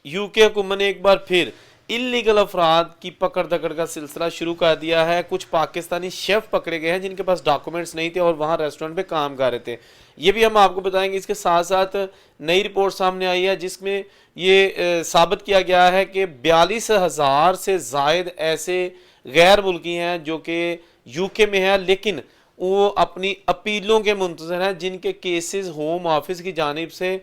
UK हुकूमत ने एक बार फिर इलीगल अफराद की पकड़ दकड़ का सिलसिला शुरू कर दिया है। कुछ पाकिस्तानी शेफ पकड़े गए हैं जिनके पास डॉक्यूमेंट्स नहीं थे और वहाँ रेस्टोरेंट पे काम कर रहे थे। ये भी हम आपको बताएंगे। इसके साथ साथ नई रिपोर्ट सामने आई है जिसमें ये साबित किया गया है कि 42,000 से जायद ऐसे गैर मुल्की हैं जो कि यूके में हैं, लेकिन वो अपनी अपीलों के मुंतज़र हैं, जिनके केसेस होम ऑफिस की जानिब से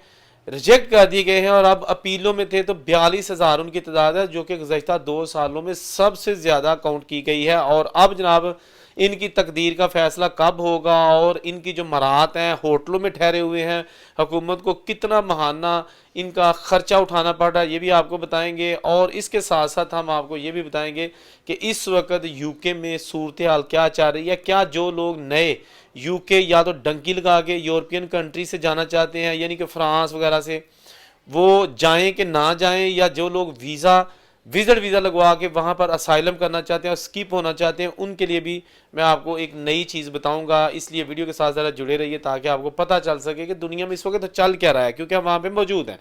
रिजेक्ट कर दिए गए हैं और अब अपीलों में थे। तो 42,000 उनकी तादाद है, जो कि गुज़श्ता 2 सालों में सबसे ज़्यादा काउंट की गई है। और अब जनाब इनकी तकदीर का फैसला कब होगा और इनकी जो मराहत हैं, होटलों में ठहरे हुए हैं, हुकूमत को कितना महाना इनका खर्चा उठाना पड़ रहा है, ये भी आपको बताएंगे। और इसके साथ साथ हम आपको ये भी बताएंगे कि इस वक्त यूके में सूरत हाल क्या चल रही है। क्या जो लोग नए यूके या तो डंकी लगा के यूरोपियन कंट्री से जाना चाहते हैं, यानी कि फ्रांस वगैरह से, वो जाएं कि ना जाएं, या जो लोग विजिट वीज़ा लगवा के वहाँ पर असाइलम करना चाहते हैं और स्किप होना चाहते हैं, उनके लिए भी मैं आपको एक नई चीज़ बताऊंगा। इसलिए वीडियो के साथ ज़रा जुड़े रहिए ताकि आपको पता चल सके कि दुनिया में इस वक्त तो चल क्या रहा है, क्योंकि हम वहाँ पे मौजूद हैं।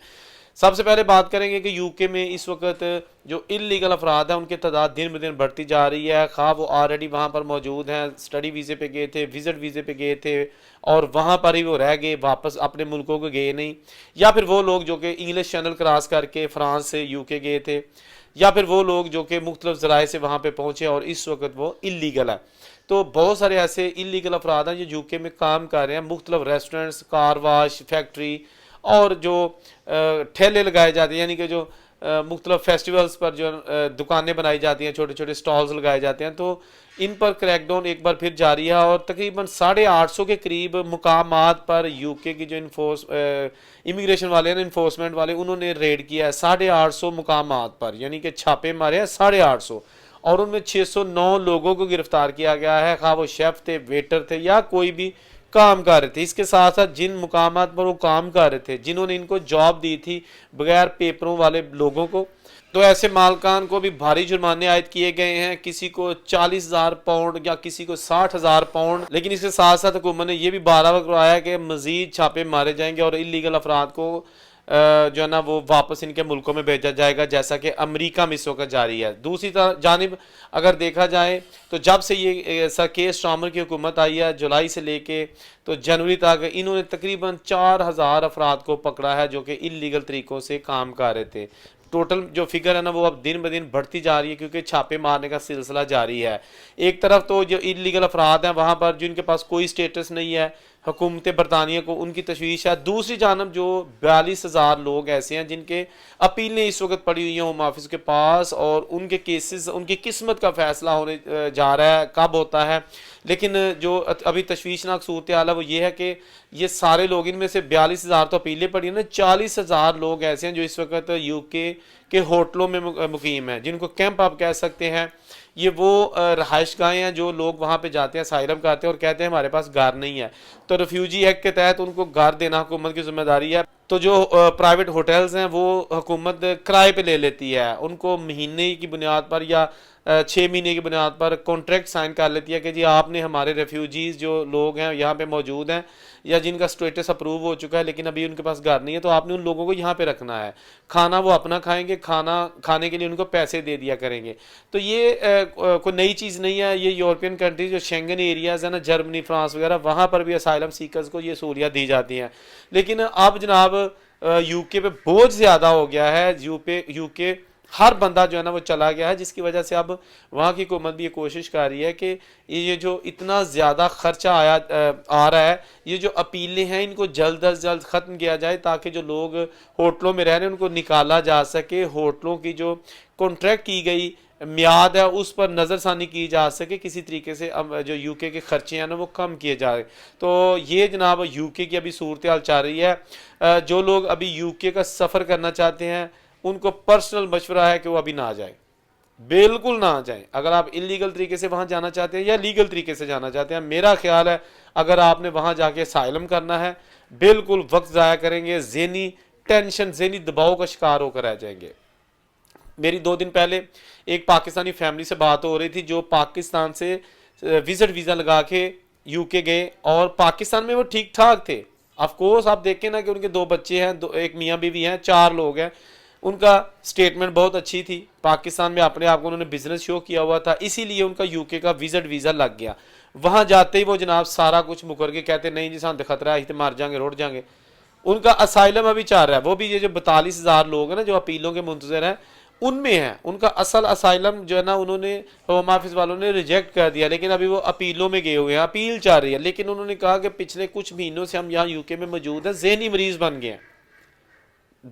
सबसे पहले बात करेंगे कि यूके में इस वक्त जो इलीगल अफराद हैं उनकी तादाद दिन ब दिन बढ़ती जा रही है। खा वो ऑलरेडी वहाँ पर मौजूद हैं, स्टडी वीज़े पे गए थे, विजिट वीज़े पे गए थे और वहाँ पर ही वो रह गए, वापस अपने मुल्कों को गए नहीं। या फिर वो लोग जो कि इंग्लिश चैनल क्रॉस करके फ्रांस से यूके गए थे, या फिर वो लोग जो कि मुख्तलिफ ज़राए से वहाँ पे पहुँचे और इस वक्त वो इलीगल है। तो बहुत सारे ऐसे इलीगल अफराद हैं जो यूके में काम कर रहे हैं, मुख्तलिफ रेस्टोरेंट्स, कार वाश, फैक्ट्री और जो ठेले लगाए जाते हैं, यानी कि जो मुख्तलिफ फेस्टिवल्स पर जो दुकानें बनाई जाती हैं, छोटे छोटे स्टॉल्स लगाए जाते हैं, तो इन पर क्रैकडाउन एक बार फिर जारी है। और तकरीबन 850 के करीब मुकामात पर यूके की जो इमिग्रेशन वाले हैं, इन्फोर्समेंट वाले, उन्होंने रेड किया है 850 मुकामात पर, यानी कि छापे मारे हैं 850, और उनमें 609 लोगों को गिरफ्तार किया गया है, खा वो शेफ थे, वेटर थे या कोई भी काम कर रहे थे। इसके साथ साथ जिन मुकामात पर वो काम कर रहे थे, जिन्होंने इनको जॉब दी थी बगैर पेपरों वाले लोगों को, तो ऐसे मालकान को भी भारी जुर्माने आयद किए गए हैं, किसी को 40,000 पाउंड या किसी को 60,000 पाउंड। लेकिन इसके साथ साथ हुकूमत ने यह भी बारहा करवाया कि मजीद छापे मारे जाएंगे और इलीगल अफराद को जो है ना वो वापस इनके मुल्कों में भेजा जाएगा, जैसा कि अमेरिका में इस वक्त जारी है। दूसरी जानिब अगर देखा जाए तो जब से ये सर केयर स्टार्मर की हुकूमत आई है, जुलाई से लेके तो जनवरी तक इन्होंने तकरीबन 4,000 अफराद को पकड़ा है जो कि इलीगल तरीक़ों से काम कर रहे थे। टोटल जो फिगर है ना वो अब दिन ब दिन बढ़ती जा रही है, क्योंकि छापे मारने का सिलसिला जारी है। एक तरफ तो जो इलीगल अफराद हैं वहाँ पर जिनके पास कोई स्टेटस नहीं है, हुकूमत बरतानिया को उनकी तशवीश है। दूसरी जानब जो 42,000 लोग ऐसे हैं जिनके अपीलें इस वक्त पड़ी हुई हैं होम ऑफिस के पास, और उनके केसेस, उनकी किस्मत का फैसला होने जा रहा है, कब होता है। लेकिन जो अभी तशवीशनाक सूरत हाल है वो ये है कि ये सारे लोग, इनमें से 42,000 तो अपीलें पड़ी हैं ना, 40,000 लोग ऐसे हैं जो इस वक्त यूके के होटलों में मुकीम हैं, जिनको कैंप आप कह सकते हैं। ये वो रहाइश गाहें हैं जो लोग वहाँ पे जाते हैं, असाइलम करते हैं और कहते हैं हमारे पास घर नहीं है, तो रिफ्यूजी एक्ट के तहत उनको घर देना हुकूमत की जिम्मेदारी है। तो जो प्राइवेट होटल्स हैं वो हुकूमत किराए पे ले लेती है, उनको महीने की बुनियाद पर या 6 महीने की बुनियाद पर कॉन्ट्रैक्ट साइन कर लेती है कि जी आपने हमारे रेफ्यूजीज़ जो लोग हैं यहाँ पे मौजूद हैं या जिनका स्टेटस अप्रूव हो चुका है लेकिन अभी उनके पास घर नहीं है, तो आपने उन लोगों को यहाँ पे रखना है, खाना वो अपना खाएंगे, खाना खाने के लिए उनको पैसे दे दिया करेंगे। तो ये कोई नई चीज़ नहीं है, ये यूरोपियन कंट्रीज जो शेंगन एरियाज़ है ना, जर्मनी, फ्रांस वगैरह, वहाँ पर भी असाइलम सीकर्स को ये सहूलियत दी जाती हैं। लेकिन अब जनाब यूके पे बोझ ज़्यादा हो गया है, यूके हर बंदा जो है ना वो चला गया है, जिसकी वजह से अब वहाँ की हुकूमत भी ये कोशिश कर रही है कि ये जो इतना ज़्यादा खर्चा आ रहा है, ये जो अपीलें हैं इनको जल्द अज जल्द ख़त्म किया जाए, ताकि जो लोग होटलों में रह रहे हैं उनको निकाला जा सके, होटलों की जो कॉन्ट्रैक्ट की गई मियाद है उस पर नज़रसानी की जा सके, किसी तरीके से अब जो यूके के खर्चे हैं ना वो कम किए जा रहे। तो ये जनाब यूके की अभी सूरत हाल चल रही है। जो लोग अभी यूके का सफ़र करना चाहते हैं उनको पर्सनल मशवरा है कि वो अभी ना जाए, बिल्कुल ना जाए। अगर आप इलीगल तरीके से वहाँ जाना चाहते हैं या लीगल तरीके से जाना चाहते हैं, मेरा ख्याल है अगर आपने वहाँ जाके असाइलम करना है, बिल्कुल वक्त ज़ाया करेंगे, ज़हनी टेंशन, ज़हनी दबाव का शिकार होकर रह जाएंगे। मेरी 2 दिन पहले एक पाकिस्तानी फैमिली से बात हो रही थी जो पाकिस्तान से विजिट वीज़ा लगा के यूके गए और पाकिस्तान में वो ठीक ठाक थे। ऑफ कोर्स आप देखें ना कि उनके 2 बच्चे हैं, एक मियाँ बीवी हैं, 4 लोग हैं, ان کا سٹیٹمنٹ بہت اچھی تھی, پاکستان میں اپنے آپ کو انہوں نے بزنس شو کیا ہوا تھا, اسی لیے ان کا UK کا وزٹ ویزا لگ گیا. وہاں جاتے ہی وہ جناب سارا کچھ مکر کے کہتے نہیں جی سان خطرہ ہے, مار جائیں گے, روڑ جائیں گے. ان کا اسائلم ابھی چاہ رہا ہے, وہ بھی یہ جو 42,000 لوگ ہیں نا جو اپیلوں کے منتظر ہیں ان میں ہیں, ان کا اصل اسائلم جو ہے نا انہوں نے ہوم آفس والوں نے ریجیکٹ کر دیا, لیکن ابھی وہ اپیلوں میں گئے ہوئے ہیں, اپیل چاہ رہی ہے. لیکن انہوں نے کہا کہ پچھلے کچھ مہینوں سے ہم یہاں UK میں موجود ہیں, ذہنی مریض بن گئے ہیں,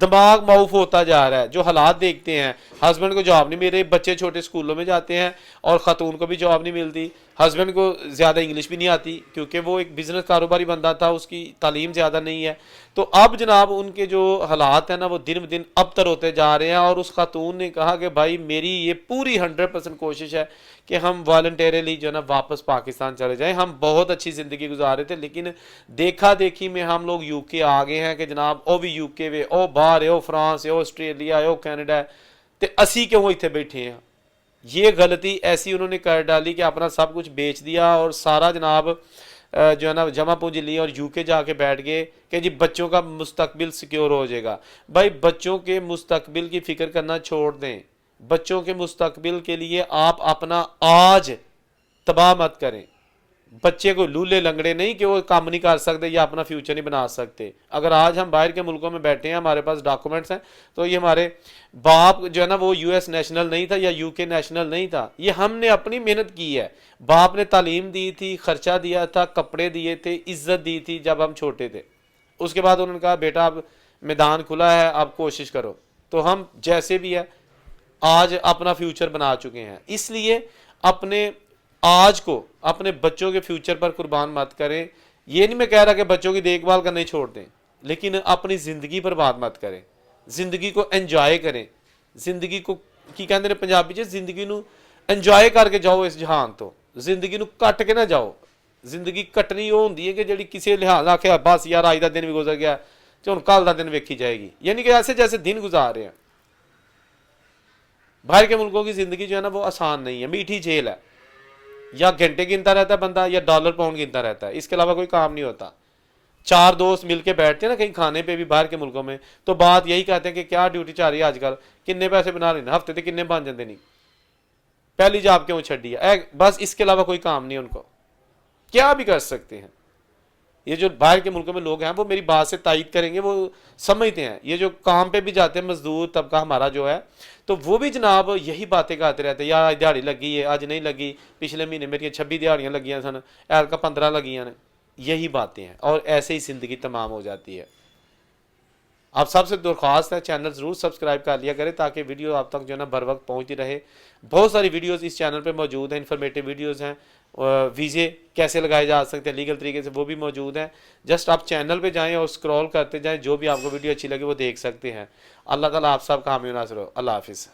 دماغ معاف ہوتا جا رہا ہے. جو حالات دیکھتے ہیں, ہسبینڈ کو جاب نہیں مل رہی, بچے چھوٹے اسکولوں میں جاتے ہیں اور خاتون کو بھی جاب نہیں ملتی, ہسبینڈ کو زیادہ انگلش بھی نہیں آتی کیونکہ وہ ایک بزنس کاروباری بندہ تھا, اس کی تعلیم زیادہ نہیں ہے. تو اب جناب ان کے جو حالات ہیں نا وہ دن بدن ابتر ہوتے جا رہے ہیں. اور اس خاتون نے کہا کہ بھائی میری یہ پوری 100% کوشش ہے کہ ہم والنٹیرلی جو ہے نا واپس پاکستان چلے جائیں. ہم بہت اچھی زندگی گزار رہے تھے, لیکن دیکھا دیکھی میں ہم لوگ UK آ گئے ہیں کہ جناب او بھی UK وے, او باہر ہے, او فرانس ہے, او آسٹریلیا ہے, او کینیڈا ہے, تے اسی کیوں اتنے بیٹھے ہیں. یہ غلطی ایسی انہوں نے کر ڈالی کہ اپنا سب کچھ بیچ دیا اور سارا جناب جو ہے نا جمع پونجی لی اور UK جا کے بیٹھ گئے کہ جی بچوں کا مستقبل سیکیور ہو جائے گا. بھائی بچوں کے مستقبل کی فکر کرنا چھوڑ دیں, بچوں کے مستقبل کے لیے آپ اپنا آج تباہ مت کریں. بچے کو لولے لنگڑے نہیں کہ وہ کام نہیں کر سکتے یا اپنا فیوچر نہیں بنا سکتے. اگر آج ہم باہر کے ملکوں میں بیٹھے ہیں, ہمارے پاس ڈاکومنٹس ہیں, تو یہ ہمارے باپ جو ہے نا وہ US نیشنل نہیں تھا یا UK نیشنل نہیں تھا, یہ ہم نے اپنی محنت کی ہے. باپ نے تعلیم دی تھی, خرچہ دیا تھا, کپڑے دیے تھے, عزت دی تھی جب ہم چھوٹے تھے. اس کے بعد انہوں نے کہا بیٹا اب میدان کھلا ہے, آپ کوشش کرو. تو ہم جیسے بھی ہے آج اپنا فیوچر بنا چکے ہیں. اس لیے اپنے آج کو اپنے بچوں کے فیوچر پر قربان مت کریں. یہ نہیں میں کہہ رہا کہ بچوں کی دیکھ بھال کرنے چھوڑ دیں, لیکن اپنی زندگی پر بات مت کریں. زندگی کو انجوائے کریں, زندگی کو کی کہتے ہیں پنجابی چ زندگی نو انجوائے کر کے جاؤ اس جہان تو, زندگی نو کٹ کے نہ جاؤ. زندگی کٹنی وہ ہوندی ہے کہ جڑی کسی لحاظ آخیا بس یار آج دا دن بھی گزر گیا تو ہن کل دا دن ویکھی جائے گی, یعنی کہ ایسے جیسے دن گزار رہے ہیں. باہر کے ملکوں کی زندگی جو ہے نا وہ آسان نہیں ہے, میٹھی جھیل ہے. یا گھنٹے گنتا رہتا ہے بندہ یا ڈالر پاؤنڈ گنتا رہتا ہے, اس کے علاوہ کوئی کام نہیں ہوتا. 4 دوست مل کے بیٹھتے ہیں نا کہیں کھانے پہ بھی باہر کے ملکوں میں, تو بات یہی کہتے ہیں کہ کیا ڈیوٹی چل رہی ہے آج کل, کنے پیسے بنا رہے ہیں, ہفتے تے کنے بن جاندے نہیں, پہلی جاب کیوں چھڈی ہے, بس اس کے علاوہ کوئی کام نہیں ان کو. کیا بھی کر سکتے ہیں. یہ جو باہر کے ملکوں میں لوگ ہیں وہ میری بات سے تائید کریں گے, وہ سمجھتے ہیں. یہ جو کام پہ بھی جاتے ہیں مزدور طبقہ ہمارا جو ہے, تو وہ بھی جناب یہی باتیں کہتے رہتے ہیں, یار آج دیہڑی لگی ہے, آج نہیں لگی, پچھلے مہینے میری 26 دیہڑیاں لگیاں سن, ایل کا 15 لگیاں نے. یہی باتیں ہیں اور ایسے ہی زندگی تمام ہو جاتی ہے. آپ سب سے درخواست ہے چینل ضرور سبسکرائب کر لیا کریں تاکہ ویڈیو آپ تک جو ہے نا بر وقت پہنچتی رہے. بہت ساری ویڈیوز اس چینل پہ موجود ہیں, انفارمیٹیو ویڈیوز ہیں, ویزے کیسے لگائے جا سکتے ہیں لیگل طریقے سے وہ بھی موجود ہیں. جسٹ آپ چینل پہ جائیں اور سکرول کرتے جائیں, جو بھی آپ کو ویڈیو اچھی لگے وہ دیکھ سکتے ہیں. اللہ تعالیٰ آپ سب کا حامی و ناصر ہو. اللہ حافظ.